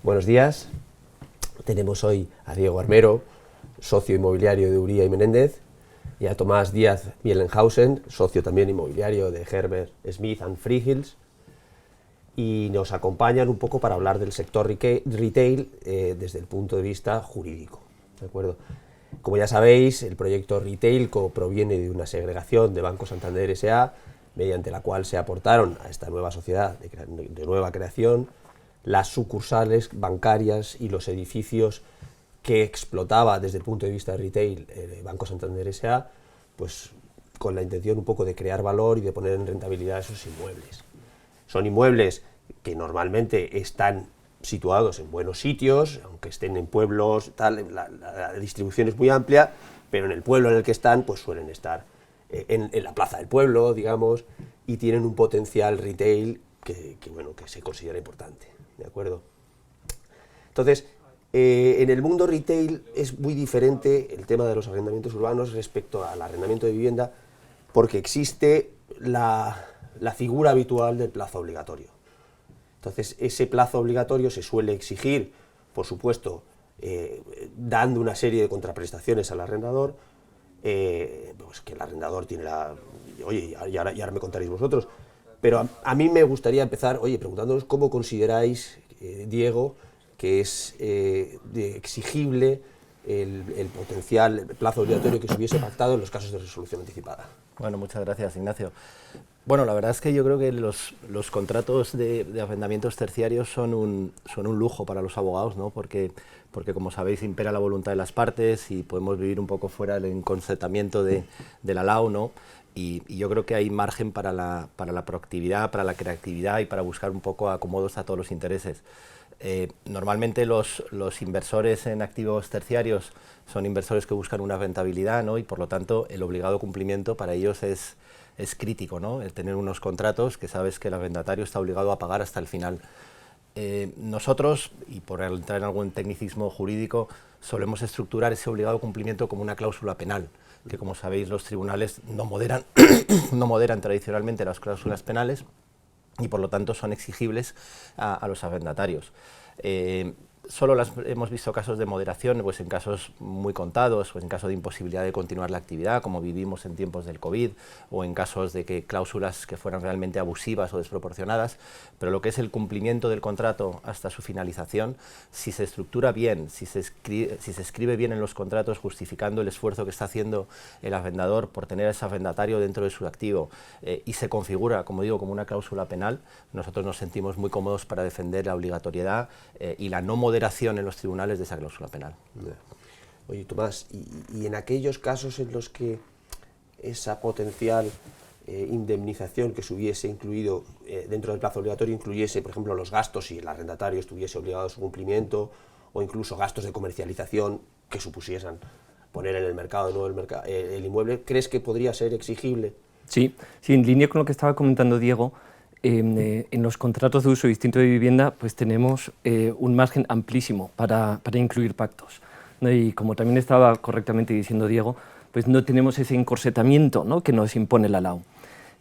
Buenos días. Tenemos hoy a Diego Armero, socio inmobiliario de Uría y Menéndez, y a Tomás Díaz Mielenhausen, socio también inmobiliario de Herbert Smith and Freehills, y nos acompañan un poco para hablar del sector retail desde el punto de vista jurídico. ¿De acuerdo? Como ya sabéis, el proyecto Retailco proviene de una segregación de Banco Santander S.A., mediante la cual se aportaron a esta nueva sociedad de nueva creación las sucursales bancarias y los edificios que explotaba desde el punto de vista de retail Banco Santander S.A., pues con la intención un poco de crear valor y de poner en rentabilidad esos inmuebles. Son inmuebles que normalmente están situados en buenos sitios, aunque estén en pueblos, tal, la distribución es muy amplia, pero en el pueblo en el que están, pues suelen estar en la plaza del pueblo, digamos, y tienen un potencial retail que se considera importante, ¿de acuerdo? Entonces, en el mundo retail es muy diferente el tema de los arrendamientos urbanos respecto al arrendamiento de vivienda, porque existe la figura habitual del plazo obligatorio. Entonces, ese plazo obligatorio se suele exigir, por supuesto, dando una serie de contraprestaciones al arrendador, pues que el arrendador tiene Oye, y ahora me contaréis vosotros, pero a mí me gustaría empezar, preguntándoos cómo consideráis, Diego, que es exigible el potencial plazo obligatorio que se hubiese pactado en los casos de resolución anticipada. Bueno, muchas gracias, Ignacio. Bueno, la verdad es que yo creo que los contratos de arrendamientos terciarios son un lujo para los abogados, ¿no? Porque como sabéis, impera la voluntad de las partes y podemos vivir un poco fuera del encorsetamiento de la LAO, ¿no? Y yo creo que hay margen para la proactividad, para la creatividad y para buscar un poco acomodos a todos los intereses. Normalmente los inversores en activos terciarios son inversores que buscan una rentabilidad, ¿no? Y por lo tanto el obligado cumplimiento para ellos es crítico, ¿no? El tener unos contratos que sabes que el arrendatario está obligado a pagar hasta el final. Nosotros, y por entrar en algún tecnicismo jurídico, solemos estructurar ese obligado cumplimiento como una cláusula penal, que como sabéis los tribunales no moderan, no moderan tradicionalmente las cláusulas penales y por lo tanto son exigibles a los arrendatarios. Solo hemos visto casos de moderación, pues en casos muy contados, pues en caso de imposibilidad de continuar la actividad, como vivimos en tiempos del COVID, o en casos de que cláusulas que fueran realmente abusivas o desproporcionadas, pero lo que es el cumplimiento del contrato hasta su finalización, si se estructura bien, si se escribe bien en los contratos justificando el esfuerzo que está haciendo el arrendador por tener a ese arrendatario dentro de su activo y se configura, como digo, como una cláusula penal, nosotros nos sentimos muy cómodos para defender la obligatoriedad y la no moderación en los tribunales de esa cláusula penal. Oye, Tomás, y en aquellos casos en los que esa potencial indemnización que se hubiese incluido dentro del plazo obligatorio incluyese, por ejemplo, los gastos y el arrendatario estuviese obligado a su cumplimiento, o incluso gastos de comercialización que supusiesen poner en el mercado de nuevo el inmueble, ¿crees que podría ser exigible? Sí, en línea con lo que estaba comentando Diego, en los contratos de uso distinto de vivienda pues tenemos un margen amplísimo para incluir pactos, ¿no? Y como también estaba correctamente diciendo Diego, pues no tenemos ese encorsetamiento, ¿no?, que nos impone la LAO.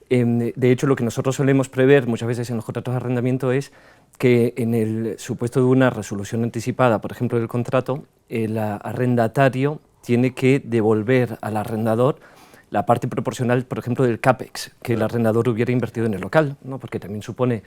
De hecho, lo que nosotros solemos prever muchas veces en los contratos de arrendamiento es que en el supuesto de una resolución anticipada, por ejemplo, del contrato, el arrendatario tiene que devolver al arrendador la parte proporcional, por ejemplo, del CAPEX que el arrendador hubiera invertido en el local, ¿no? Porque también supone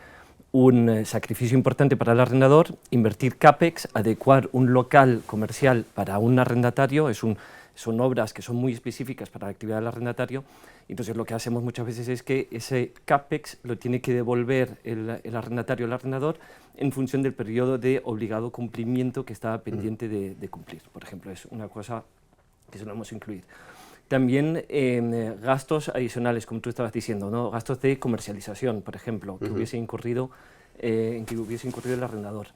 un sacrificio importante para el arrendador invertir CAPEX, adecuar un local comercial para un arrendatario, son obras que son muy específicas para la actividad del arrendatario. Entonces lo que hacemos muchas veces es que ese CAPEX lo tiene que devolver el arrendatario al arrendador en función del periodo de obligado cumplimiento que estaba pendiente de cumplir. Por ejemplo, es una cosa que solemos incluir. También gastos adicionales, como tú estabas diciendo, ¿no? Gastos de comercialización, por ejemplo, que hubiese incurrido el arrendador.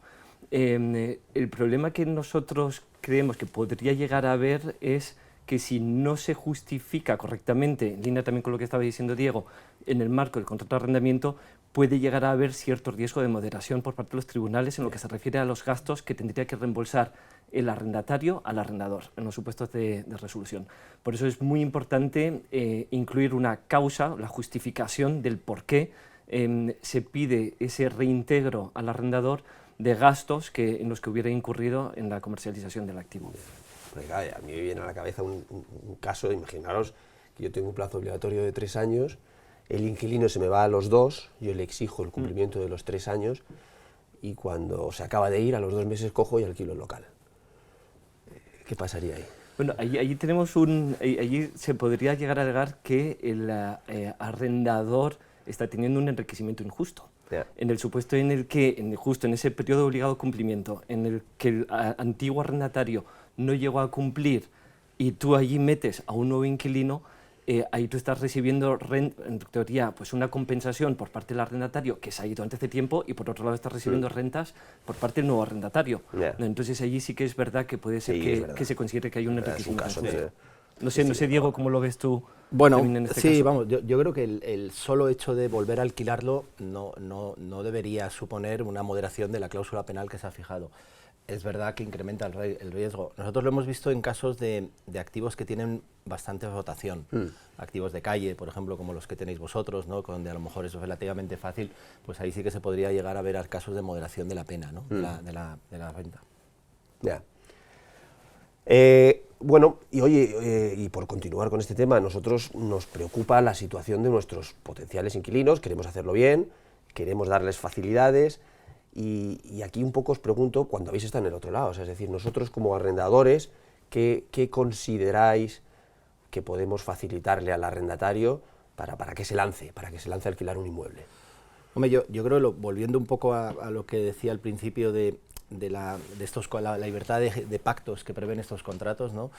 El problema que nosotros creemos que podría llegar a haber es que si no se justifica correctamente, en línea también con lo que estaba diciendo Diego, en el marco del contrato de arrendamiento, puede llegar a haber cierto riesgo de moderación por parte de los tribunales en lo que se refiere a los gastos que tendría que reembolsar el arrendatario al arrendador en los supuestos de resolución. Por eso es muy importante incluir una causa, la justificación del por qué se pide ese reintegro al arrendador de gastos en los que hubiera incurrido en la comercialización del activo. Porque, claro, a mí me viene a la cabeza un caso, imaginaros que yo tengo un plazo obligatorio de 3 años, el inquilino se me va a los 2, yo le exijo el cumplimiento de los 3 años y cuando se acaba de ir, a los 2 meses cojo y alquilo el local. ¿Qué pasaría ahí? Bueno, allí tenemos allí se podría llegar a alegar que el arrendador está teniendo un enriquecimiento injusto. Yeah. En el supuesto en el que, justo en ese periodo de obligado cumplimiento, en el que el antiguo arrendatario no llegó a cumplir y tú allí metes a un nuevo inquilino, ahí tú estás recibiendo, en teoría, pues una compensación por parte del arrendatario que se ha ido antes de tiempo y por otro lado estás recibiendo rentas por parte del nuevo arrendatario. Yeah. Entonces allí sí que es verdad que puede ser que se considere que hay un enriquecimiento. Es un caso, no sé, Diego, ¿cómo lo ves tú? Bueno, en este sí, caso? vamos, yo creo que el solo hecho de volver a alquilarlo no debería suponer una moderación de la cláusula penal que se ha fijado. Es verdad que incrementa el riesgo. Nosotros lo hemos visto en casos de activos que tienen bastante rotación. Activos de calle, por ejemplo, como los que tenéis vosotros, ¿no? Donde a lo mejor eso es relativamente fácil, pues ahí sí que se podría llegar a ver casos de moderación de la pena, ¿no? de la renta. Ya. Bueno, y oye, y por continuar con este tema, a nosotros nos preocupa la situación de nuestros potenciales inquilinos, queremos hacerlo bien, queremos darles facilidades, y aquí un poco os pregunto, cuando habéis estado en el otro lado, o sea, es decir, nosotros como arrendadores, ¿qué consideráis que podemos facilitarle al arrendatario para que se lance a alquilar un inmueble? Hombre, yo creo, volviendo un poco a lo que decía al principio de la libertad de pactos que prevén estos contratos, ¿no?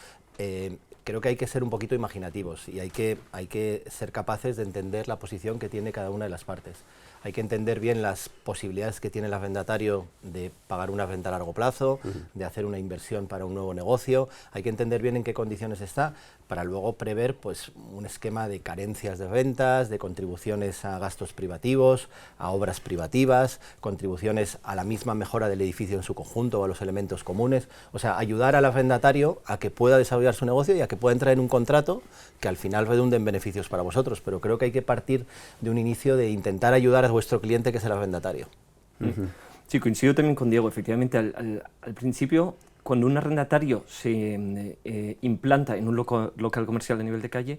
Creo que hay que ser un poquito imaginativos y hay que ser capaces de entender la posición que tiene cada una de las partes. Hay que entender bien las posibilidades que tiene el arrendatario de pagar una renta a largo plazo, de hacer una inversión para un nuevo negocio. Hay que entender bien en qué condiciones está para luego prever pues, un esquema de carencias de rentas, de contribuciones a gastos privativos, a obras privativas, contribuciones a la misma mejora del edificio en su conjunto o a los elementos comunes. O sea, ayudar al arrendatario a que pueda desarrollar su negocio y a que pueda entrar en un contrato que al final redunde en beneficios para vosotros. Pero creo que hay que partir de un inicio de intentar ayudar a vuestro cliente, que es el arrendatario. Sí, coincido también con Diego. Efectivamente, al principio, cuando un arrendatario se implanta en un local comercial a nivel de calle,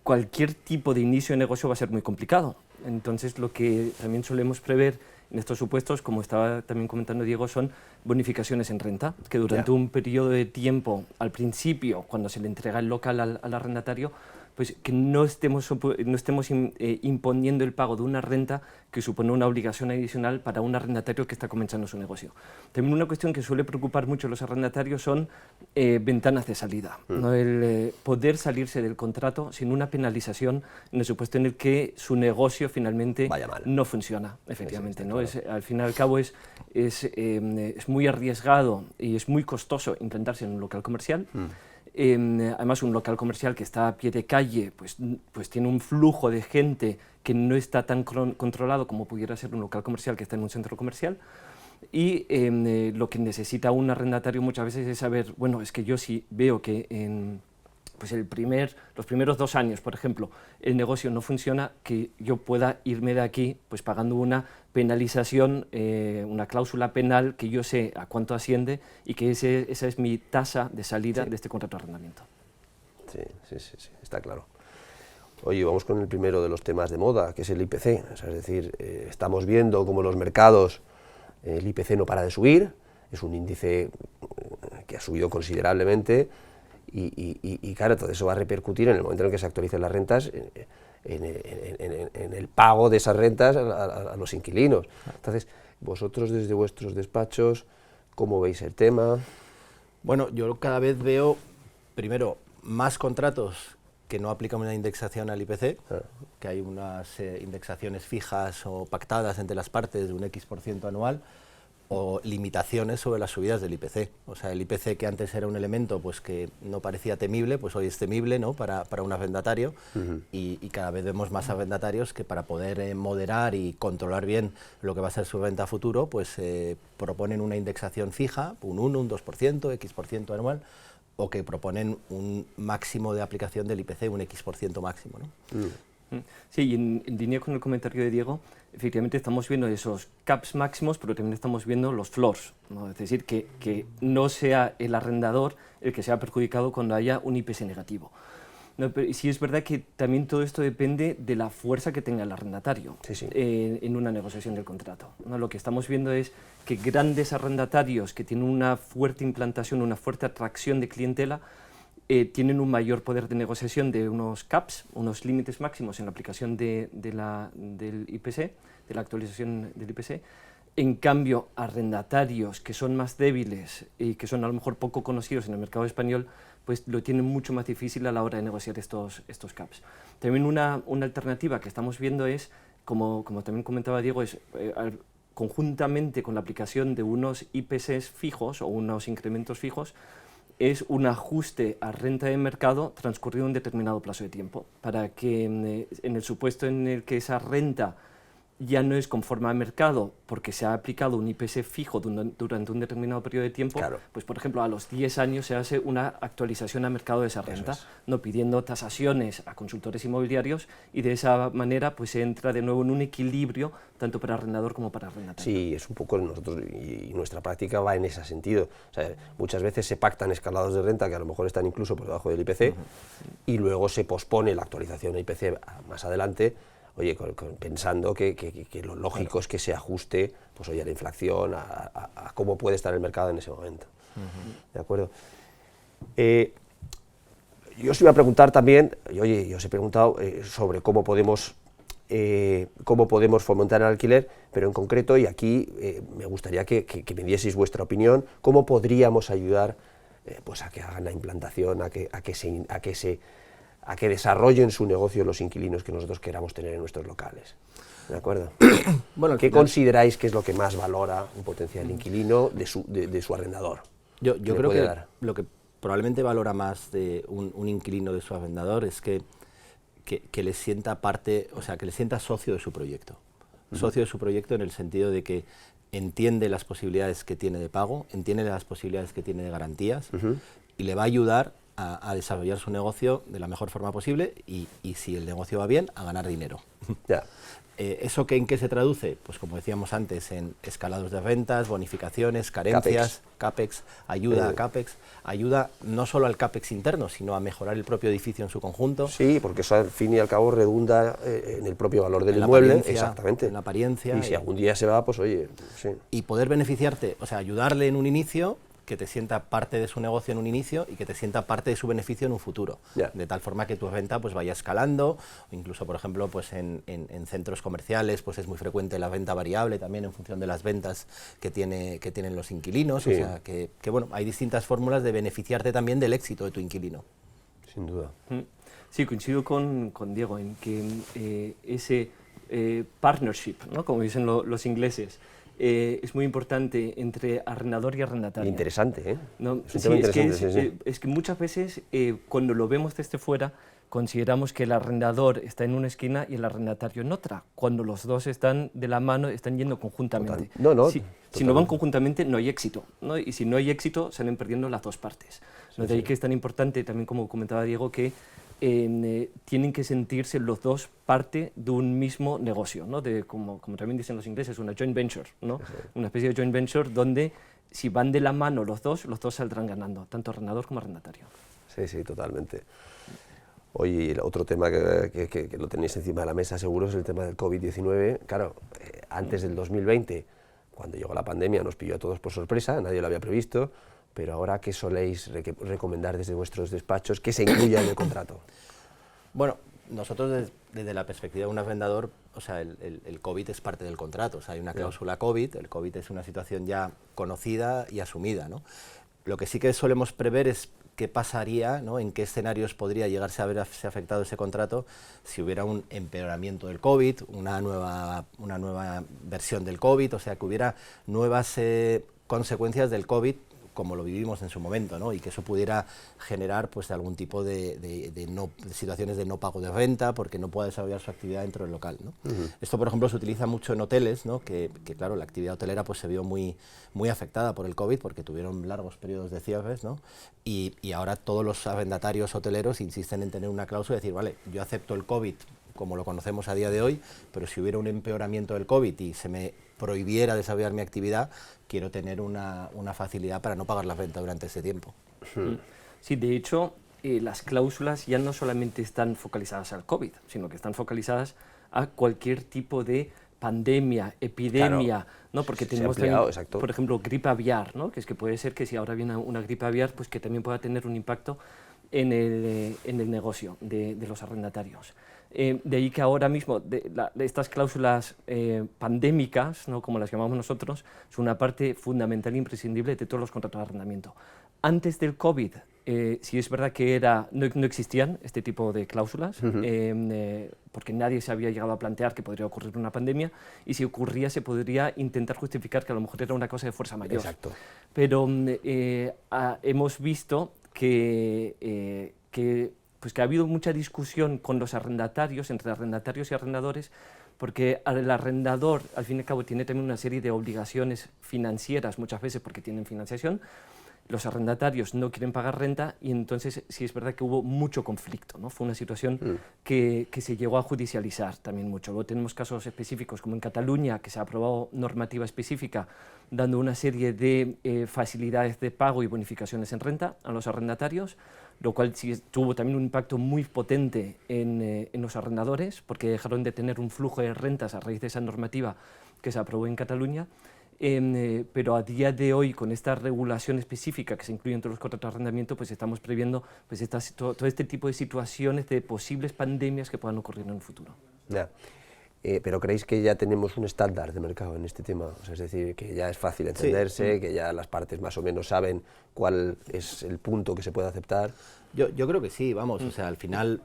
cualquier tipo de inicio de negocio va a ser muy complicado. Entonces, lo que también solemos prever en estos supuestos, como estaba también comentando Diego, son bonificaciones en renta, que durante un periodo de tiempo, al principio, cuando se le entrega el local al arrendatario, pues que no estemos imponiendo el pago de una renta que supone una obligación adicional para un arrendatario que está comenzando su negocio. También una cuestión que suele preocupar mucho a los arrendatarios son ventanas de salida, ¿no? El poder salirse del contrato sin una penalización en el supuesto en el que su negocio finalmente no funciona, efectivamente. Sí, ¿no? Claro. Al fin y al cabo es muy arriesgado y es muy costoso implantarse en un local comercial. Además, un local comercial que está a pie de calle pues tiene un flujo de gente que no está tan controlado como pudiera ser un local comercial que está en un centro comercial, y lo que necesita un arrendatario muchas veces es saber, bueno, es que yo sí veo que pues los primeros 2 años, por ejemplo, el negocio no funciona, que yo pueda irme de aquí pues pagando una penalización, una cláusula penal que yo sé a cuánto asciende y que esa es mi tasa de salida de este contrato de arrendamiento. Sí, está claro. Oye, vamos con el primero de los temas de moda, que es el IPC. O sea, es decir, estamos viendo cómo los mercados, el IPC no para de subir, es un índice que ha subido considerablemente. Y claro, todo eso va a repercutir en el momento en el que se actualicen las rentas, en el pago de esas rentas a los inquilinos. Entonces, vosotros desde vuestros despachos, ¿cómo veis el tema? Bueno, yo cada vez veo, primero, más contratos que no aplican una indexación al IPC, que hay unas indexaciones fijas o pactadas entre las partes de un X% anual, o limitaciones sobre las subidas del IPC. O sea, el IPC, que antes era un elemento pues que no parecía temible, pues hoy es temible, ¿no? para un arrendatario, y cada vez vemos más arrendatarios que para poder moderar y controlar bien lo que va a ser su renta a futuro, pues proponen una indexación fija, un 1, un 2%, X% anual, o que proponen un máximo de aplicación del IPC, un X% máximo, ¿no? Sí, y en línea con el comentario de Diego, efectivamente estamos viendo esos caps máximos, pero también estamos viendo los floors, ¿no? Es decir, que no sea el arrendador el que sea perjudicado cuando haya un IPC negativo. No, pero sí es verdad que también todo esto depende de la fuerza que tenga el arrendatario en una negociación del contrato, ¿no? Lo que estamos viendo es que grandes arrendatarios que tienen una fuerte implantación, una fuerte atracción de clientela, tienen un mayor poder de negociación de unos caps, unos límites máximos en la aplicación del IPC, de la actualización del IPC. En cambio, arrendatarios que son más débiles y que son a lo mejor poco conocidos en el mercado español, pues lo tienen mucho más difícil a la hora de negociar estos caps. También una alternativa que estamos viendo es, como también comentaba Diego, es conjuntamente con la aplicación de unos IPCs fijos o unos incrementos fijos, es un ajuste a renta de mercado transcurrido un determinado plazo de tiempo, para que en el supuesto en el que esa renta ya no es conforme al mercado porque se ha aplicado un IPC fijo durante un determinado periodo de tiempo, pues por ejemplo a los 10 años se hace una actualización a mercado de esa renta, no pidiendo tasaciones a consultores inmobiliarios, y de esa manera pues se entra de nuevo en un equilibrio tanto para arrendador como para arrendatario. Sí, es un poco nosotros, y nuestra práctica va en ese sentido. O sea, muchas veces se pactan escalados de renta que a lo mejor están incluso por debajo del IPC, y luego se pospone la actualización del IPC más adelante. Oye, pensando que lo lógico es que se ajuste, pues oye, a la inflación, a cómo puede estar el mercado en ese momento. ¿De acuerdo? Yo os iba a preguntar también, oye, yo os he preguntado sobre cómo podemos fomentar el alquiler, pero en concreto, y aquí me gustaría que me dieseis vuestra opinión, cómo podríamos ayudar pues a que hagan la implantación, a que desarrollen su negocio los inquilinos que nosotros queramos tener en nuestros locales. ¿De acuerdo? Bueno, ¿qué consideráis que es lo que más valora un potencial inquilino de su arrendador? Yo creo que lo que probablemente valora más de un inquilino de su arrendador es que le sienta parte, o sea, que le sienta socio de su proyecto. Socio de su proyecto en el sentido de que entiende las posibilidades que tiene de pago, entiende las posibilidades que tiene de garantías, y le va a ayudar a desarrollar su negocio de la mejor forma posible y si el negocio va bien, a ganar dinero. Ya. ¿Eso en qué se traduce? Pues como decíamos antes, en escalados de rentas, bonificaciones, carencias, CAPEX, ayuda a CAPEX, ayuda no solo al CAPEX interno, sino a mejorar el propio edificio en su conjunto. Sí, porque eso al fin y al cabo redunda en el propio valor del inmueble, exactamente. En la apariencia. Y si algún día se va, pues oye, sí. Y poder beneficiarte, o sea, ayudarle en un inicio, que te sienta parte de su negocio en un inicio y que te sienta parte de su beneficio en un futuro, de tal forma que tu renta pues vaya escalando, o incluso por ejemplo pues en centros comerciales pues es muy frecuente la renta variable también en función de las ventas que tienen los inquilinos, o sea que bueno, hay distintas fórmulas de beneficiarte también del éxito de tu inquilino. Sin duda. Sí, coincido con Diego en que ese partnership, ¿no?, como dicen los ingleses, es muy importante entre arrendador y arrendatario. Interesante, ¿eh? ¿No? Es que muchas veces cuando lo vemos desde fuera consideramos que el arrendador está en una esquina y el arrendatario en otra, cuando los dos están de la mano, están yendo conjuntamente. Si no van conjuntamente no hay éxito, ¿no? Y si no hay éxito salen perdiendo las dos partes. De ahí que es tan importante, también como comentaba Diego, que tienen que sentirse los dos parte de un mismo negocio, ¿no? Como también dicen los ingleses, una joint venture, ¿no? Una especie de joint venture donde si van de la mano los dos saldrán ganando, tanto arrendador como arrendatario. Sí, totalmente. Oye, el otro tema que lo tenéis encima de la mesa seguro es el tema del COVID-19. Claro, antes del 2020, cuando llegó la pandemia, nos pilló a todos por sorpresa, nadie lo había previsto. Pero ahora, ¿qué soléis recomendar desde vuestros despachos que se incluya en el contrato? Bueno, nosotros desde la perspectiva de un arrendador, o sea, el COVID es parte del contrato, o sea, hay una cláusula COVID, el COVID es una situación ya conocida y asumida, ¿no? Lo que sí que solemos prever es qué pasaría, ¿no?, en qué escenarios podría llegarse a verse afectado ese contrato si hubiera un empeoramiento del COVID, una nueva versión del COVID, o sea, que hubiera nuevas consecuencias del COVID como lo vivimos en su momento, ¿no? Y que eso pudiera generar pues algún tipo de situaciones de no pago de renta porque no pueda desarrollar su actividad dentro del local, ¿no? Esto, por ejemplo, se utiliza mucho en hoteles, ¿no? que claro, la actividad hotelera pues se vio muy afectada por el COVID porque tuvieron largos periodos de cierres, ¿no? Y ahora todos los arrendatarios hoteleros insisten en tener una cláusula y decir, vale, yo acepto el COVID como lo conocemos a día de hoy, pero si hubiera un empeoramiento del COVID y se me prohibiera desarrollar mi actividad, quiero tener una facilidad para no pagar la renta durante ese tiempo. Sí, de hecho, las cláusulas ya no solamente están focalizadas al COVID, sino que están focalizadas a cualquier tipo de pandemia, epidemia, claro, ¿no? Porque se tenemos ha ampliado, también, exacto. por ejemplo, gripe aviar, ¿no? Que es que puede ser que si ahora viene una gripe aviar, pues que también pueda tener un impacto en el negocio de los arrendatarios. De ahí que ahora mismo de estas cláusulas pandémicas, ¿no? Como las llamamos nosotros, son una parte fundamental e imprescindible de todos los contratos de arrendamiento. Antes del COVID, sí es verdad que no existían este tipo de cláusulas, porque nadie se había llegado a plantear que podría ocurrir una pandemia, y si ocurría se podría intentar justificar que a lo mejor era una cosa de fuerza mayor. Exacto. Pero hemos visto que ha habido mucha discusión con los arrendatarios, entre arrendatarios y arrendadores, porque el arrendador, al fin y al cabo, tiene también una serie de obligaciones financieras, muchas veces porque tienen financiación. Los arrendatarios no quieren pagar renta y entonces sí es verdad que hubo mucho conflicto, ¿no? Fue una situación que se llegó a judicializar también mucho. Luego tenemos casos específicos como en Cataluña, que se ha aprobado normativa específica dando una serie de facilidades de pago y bonificaciones en renta a los arrendatarios, lo cual sí tuvo también un impacto muy potente en los arrendadores, porque dejaron de tener un flujo de rentas a raíz de esa normativa que se aprobó en Cataluña. Pero a día de hoy, con esta regulación específica que se incluye entre los contratos de arrendamiento, pues estamos previendo pues todo este tipo de situaciones de posibles pandemias que puedan ocurrir en el futuro. Ya. Pero ¿creéis que ya tenemos un estándar de mercado en este tema? O sea, es decir, que ya es fácil entenderse, que ya las partes más o menos saben cuál es el punto que se puede aceptar. Yo creo que sí, vamos, o sea, al final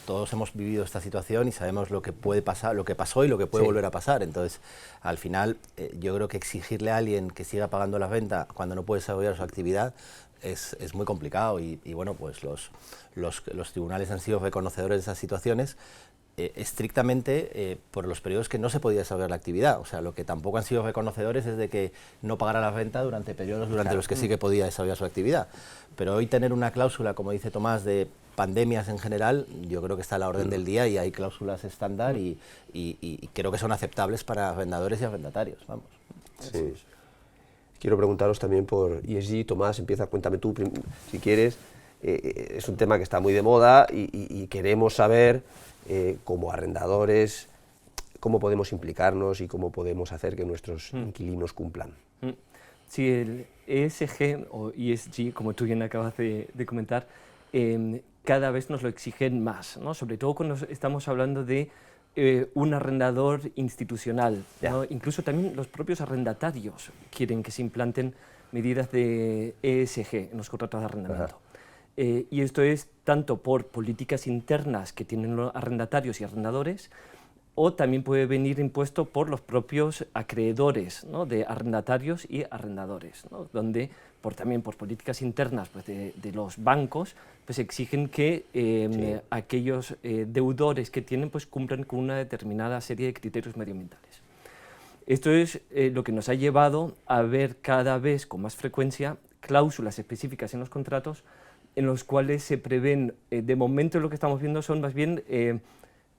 todos hemos vivido esta situación y sabemos lo que puede pasar, lo que pasó y lo que puede volver a pasar. Entonces, al final, yo creo que exigirle a alguien que siga pagando la renta cuando no puede desarrollar su actividad es muy complicado y bueno, pues los tribunales han sido reconocedores de esas situaciones estrictamente por los periodos que no se podía desarrollar la actividad. O sea, lo que tampoco han sido reconocedores es de que no pagara la renta durante periodos durante los que sí que podía desarrollar su actividad. Pero hoy tener una cláusula, como dice Tomás, de pandemias en general, yo creo que está a la orden del día y hay cláusulas estándar y creo que son aceptables para arrendadores y arrendatarios. Vamos. Sí. Quiero preguntaros también por ESG. Tomás, cuéntame tú si quieres. Es un tema que está muy de moda y queremos saber, como arrendadores, cómo podemos implicarnos y cómo podemos hacer que nuestros inquilinos cumplan. Sí, el ESG o ESG, como tú bien acabas de comentar, cada vez nos lo exigen más, ¿no? Sobre todo cuando estamos hablando de un arrendador institucional, ¿no? Incluso también los propios arrendatarios quieren que se implanten medidas de ESG en los contratos de arrendamiento. Y esto es tanto por políticas internas que tienen los arrendatarios y arrendadores, o también puede venir impuesto por los propios acreedores, ¿no? De arrendatarios y arrendadores, ¿no? Donde también por políticas internas pues, de los bancos pues exigen que aquellos deudores que tienen pues cumplan con una determinada serie de criterios medioambientales. Esto es lo que nos ha llevado a ver cada vez con más frecuencia cláusulas específicas en los contratos en los cuales se prevén, de momento lo que estamos viendo son más bien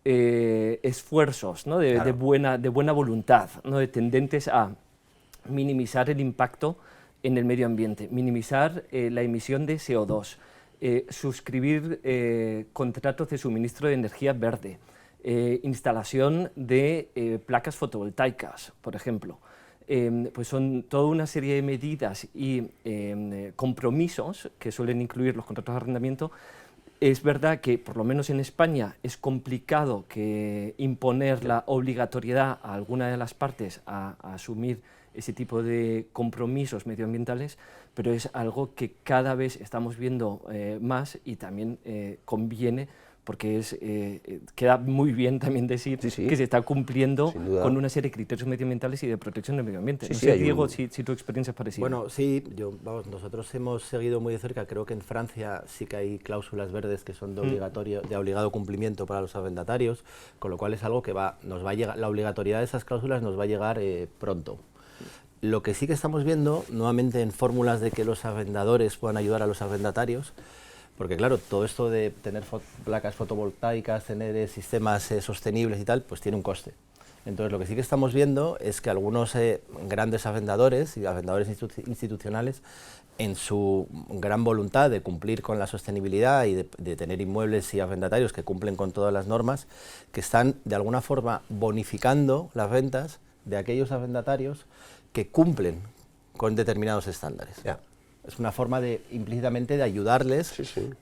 esfuerzos, ¿no? de buena voluntad, ¿no? Tendentes a minimizar el impacto en el medio ambiente, minimizar la emisión de CO2, suscribir contratos de suministro de energía verde, instalación de placas fotovoltaicas, por ejemplo. Pues son toda una serie de medidas y compromisos que suelen incluir los contratos de arrendamiento. Es verdad que, por lo menos en España, es complicado que imponer la obligatoriedad a alguna de las partes a asumir ese tipo de compromisos medioambientales, pero es algo que cada vez estamos viendo más y también conviene, porque queda muy bien también decir que se está cumpliendo con una serie de criterios medioambientales y de protección del medio ambiente. No sé, Diego, si tu experiencia es parecida. Bueno, sí, nosotros hemos seguido muy de cerca, creo que en Francia sí que hay cláusulas verdes que son de obligado cumplimiento para los arrendatarios, con lo cual es algo que nos va a llegar, la obligatoriedad de esas cláusulas nos va a llegar pronto. Lo que sí que estamos viendo, nuevamente en fórmulas de que los arrendadores puedan ayudar a los arrendatarios, porque claro, todo esto de tener placas fotovoltaicas, tener sistemas sostenibles y tal, pues tiene un coste. Entonces, lo que sí que estamos viendo es que algunos grandes arrendadores y arrendadores institucionales, en su gran voluntad de cumplir con la sostenibilidad y de tener inmuebles y arrendatarios que cumplen con todas las normas, que están de alguna forma bonificando las rentas de aquellos arrendatarios que cumplen con determinados estándares. Ya. Es una forma implícitamente de ayudarles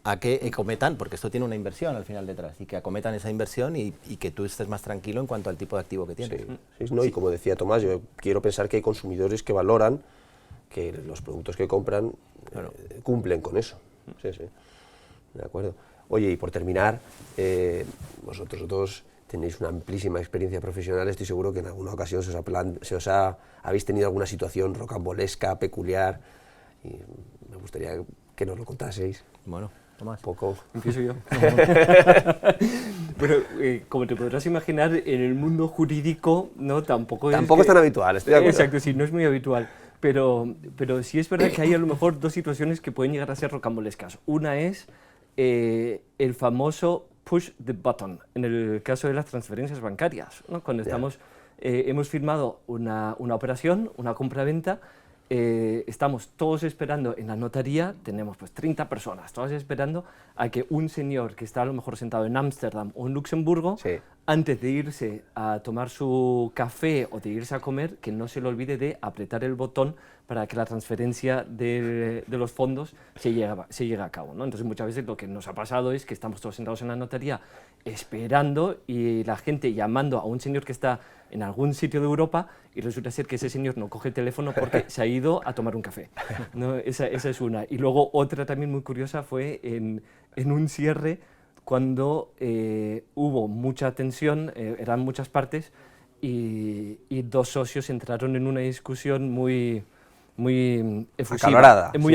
a que acometan, porque esto tiene una inversión al final detrás, y que acometan esa inversión y que tú estés más tranquilo en cuanto al tipo de activo que tienes. ¿No? Y como decía Tomás, yo quiero pensar que hay consumidores que valoran que los productos que compran cumplen con eso. Sí, de acuerdo. Oye, y por terminar, vosotros dos tenéis una amplísima experiencia profesional, estoy seguro que en alguna ocasión habéis tenido alguna situación rocambolesca, peculiar, y me gustaría que nos lo contaseis. Bueno, Tomás. Poco. Empiezo yo. Bueno, como te podrás imaginar, en el mundo jurídico tampoco es tan habitual, estoy de acuerdo. Exacto, sí, no es muy habitual. Pero sí es verdad que hay a lo mejor dos situaciones que pueden llegar a ser rocambolescas. Una es el famoso push the button, en el caso de las transferencias bancarias, ¿no? Cuando hemos firmado una operación, una compra-venta, estamos todos esperando en la notaría, tenemos pues 30 personas, todas esperando a que un señor que está a lo mejor sentado en Ámsterdam o en Luxemburgo, antes de irse a tomar su café o de irse a comer, que no se le olvide de apretar el botón para que la transferencia de los fondos se llegue a cabo, ¿no? Entonces muchas veces lo que nos ha pasado es que estamos todos sentados en la notaría esperando y la gente llamando a un señor que está en algún sitio de Europa y resulta ser que ese señor no coge el teléfono porque se ha ido a tomar un café, ¿no? Esa es una. Y luego otra también muy curiosa fue en un cierre cuando hubo mucha tensión, eran muchas partes y dos socios entraron en una discusión muy efusiva, muy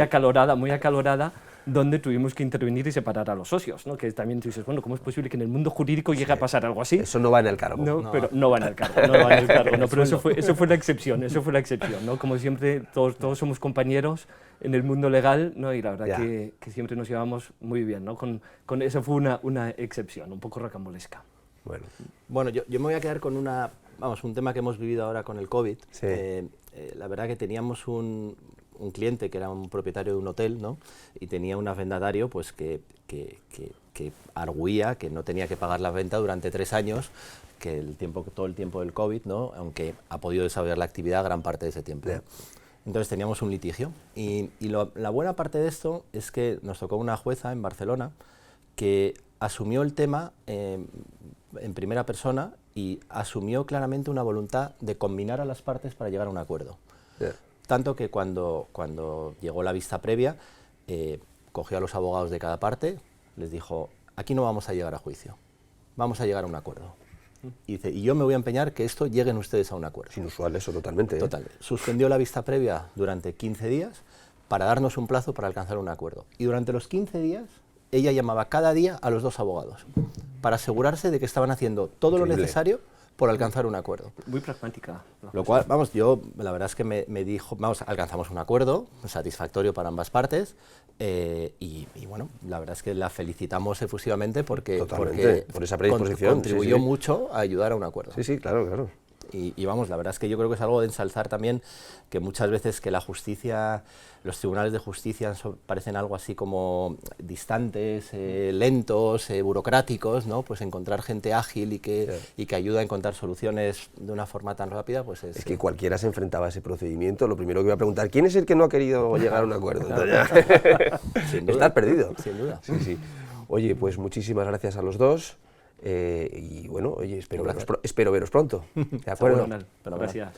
acalorada, donde tuvimos que intervenir y separar a los socios, ¿no? Que también tú dices, bueno, ¿cómo es posible que en el mundo jurídico llegue a pasar algo así? Eso no va en el cargo. No, pero no va en el cargo, no, pero eso fue la excepción, ¿no? Como siempre, todos somos compañeros en el mundo legal, ¿no? Y la verdad que siempre nos llevamos muy bien, ¿no? Eso fue una excepción, un poco rocambolesca. Bueno, yo me voy a quedar con un tema que hemos vivido ahora con el COVID. Sí. La verdad que teníamos un cliente que era un propietario de un hotel, ¿no? Y tenía un arrendatario pues, que arguía que no tenía que pagar la renta durante 3 años, que todo el tiempo del COVID, ¿no? Aunque ha podido desarrollar la actividad gran parte de ese tiempo. Entonces teníamos un litigio. Y la buena parte de esto es que nos tocó una jueza en Barcelona que asumió el tema en primera persona y asumió claramente una voluntad de combinar a las partes para llegar a un acuerdo. Tanto que cuando llegó la vista previa, cogió a los abogados de cada parte, les dijo, aquí no vamos a llegar a juicio, vamos a llegar a un acuerdo. Y dice, y yo me voy a empeñar que esto lleguen ustedes a un acuerdo. Es inusual eso totalmente. Total. Suspendió la vista previa durante 15 días para darnos un plazo para alcanzar un acuerdo. Y durante los 15 días, ella llamaba cada día a los 2 abogados para asegurarse de que estaban haciendo todo lo necesario por alcanzar un acuerdo. Muy pragmática. Lo cual, la verdad es que me dijo, alcanzamos un acuerdo satisfactorio para ambas partes y bueno, la verdad es que la felicitamos efusivamente porque por esa predisposición. Contribuyó mucho a ayudar a un acuerdo. Sí, claro. Y vamos, la verdad es que yo creo que es algo de ensalzar también, que muchas veces que la justicia, los tribunales de justicia parecen algo así como distantes, lentos, burocráticos, ¿no? Pues encontrar gente ágil y que ayuda a encontrar soluciones de una forma tan rápida, pues es que cualquiera se enfrentaba a ese procedimiento, lo primero que iba a preguntar, ¿quién es el que no ha querido llegar a un acuerdo? Sin duda. Estar perdido. Sin duda. Sí. Oye, pues muchísimas gracias a los dos. Y bueno, oye, espero veros pronto. ¿De acuerdo? Gracias.